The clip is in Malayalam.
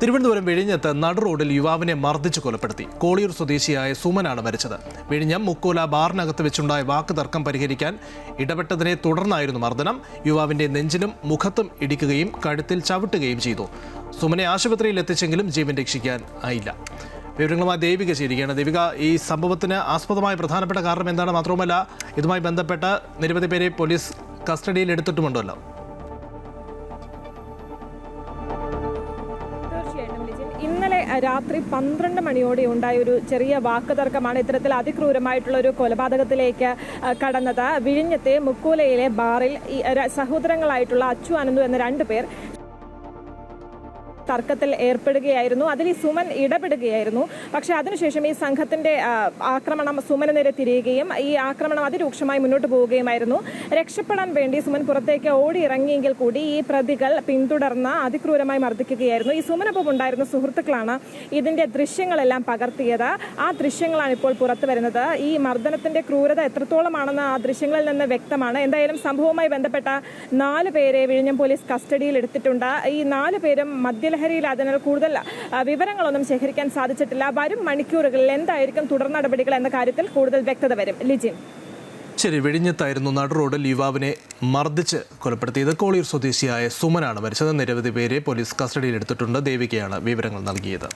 തിരുവനന്തപുരം വിഴിഞ്ഞത്ത് നടു റോഡിൽ യുവാവിനെ മർദ്ദിച്ച് കൊലപ്പെടുത്തി. കോളിയൂർ സ്വദേശിയായ സുമനാണ് മരിച്ചത്. വിഴിഞ്ഞം മുക്കോല ബാറിനകത്ത് വെച്ചുണ്ടായ വാക്ക് തർക്കം പരിഹരിക്കാൻ ഇടപെട്ടതിനെ തുടർന്നായിരുന്നു മർദ്ദനം. യുവാവിന്റെ നെഞ്ചിലും മുഖത്തും ഇടിക്കുകയും കഴുത്തിൽ ചവിട്ടുകയും ചെയ്തു. സുമനെ ആശുപത്രിയിൽ എത്തിച്ചെങ്കിലും ജീവൻ രക്ഷിക്കാൻ ആയില്ല. വിവരങ്ങളുമായി ദേവിക ചേരുകയാണ്. ദേവിക, ഈ സംഭവത്തിന് ആസ്പദമായ പ്രധാനപ്പെട്ട കാരണം എന്താണ്? മാത്രവുമല്ല, ഇതുമായി ബന്ധപ്പെട്ട നിരവധി പേരെ പോലീസ് കസ്റ്റഡിയിൽ എടുത്തിട്ടുമുണ്ടല്ലോ. ഇന്നലെ രാത്രി 12 മണിയോടെ ഉണ്ടായ ഒരു ചെറിയ വാക്കുതർക്കമാണ് ഇത്തരത്തിൽ അതിക്രൂരമായിട്ടുള്ള ഒരു കൊലപാതകത്തിലേക്ക് കടന്നത്. വിഴിഞ്ഞത്തെ മുക്കൂലയിലെ ബാറിൽ സഹോദരങ്ങളായിട്ടുള്ള അച്ചു അനന്തു എന്ന 2 പേർ തർക്കത്തിൽ ഏർപ്പെടുകയായിരുന്നു. അതിൽ ഈ സുമൻ ഇടപെടുകയായിരുന്നു. പക്ഷേ അതിനുശേഷം ഈ സംഘത്തിന്റെ ആക്രമണം സുമന് നേരെ തിരിയുകയും ഈ ആക്രമണം അതിരൂക്ഷമായി മുന്നോട്ട് പോവുകയുമായിരുന്നു. രക്ഷപ്പെടാൻ വേണ്ടി സുമൻ പുറത്തേക്ക് ഓടിയിറങ്ങിയെങ്കിൽ കൂടി ഈ പ്രതികൾ പിന്തുടർന്ന് അതിക്രൂരമായി മർദ്ദിക്കുകയായിരുന്നു. ഈ സുമനൊപ്പം ഉണ്ടായിരുന്ന സുഹൃത്തുക്കളാണ് ഇതിന്റെ ദൃശ്യങ്ങളെല്ലാം പകർത്തിയത്. ആ ദൃശ്യങ്ങളാണ് ഇപ്പോൾ പുറത്തു വരുന്നത്. ഈ മർദ്ദനത്തിന്റെ ക്രൂരത എത്രത്തോളമാണെന്ന് ആ ദൃശ്യങ്ങളിൽ നിന്ന് വ്യക്തമാണ്. എന്തായാലും സംഭവവുമായി ബന്ധപ്പെട്ട 4 പേരെ വിഴിഞ്ഞം പോലീസ് കസ്റ്റഡിയിൽ എടുത്തിട്ടുണ്ട്. ഈ 4 പേരും മദ്യലഹരിയിൽ, അതിനാൽ കൂടുതൽ വിവരങ്ങളൊന്നും ശേഖരിക്കാൻ സാധിച്ചിട്ടില്ല. വരും മണിക്കൂറുകളിൽ എന്തായിരിക്കും തുടർ നടപടികൾ എന്ന കാര്യത്തിൽ കൂടുതൽ വ്യക്തത വരും. ലിജിൻ, ശരി, വിഴിഞ്ഞത്തായിരുന്നു നടു റോഡിൽ യുവാവിനെ മർദ്ദിച്ച് കൊലപ്പെടുത്തിയത്. കോളിയൂർ സ്വദേശിയായ സുമനാണ് മരിച്ചത്. നിരവധി പേരെ പോലീസ് കസ്റ്റഡിയിൽ എടുത്തിട്ടുണ്ട്. ദേവികയാണ് വിവരങ്ങൾ നൽകിയത്.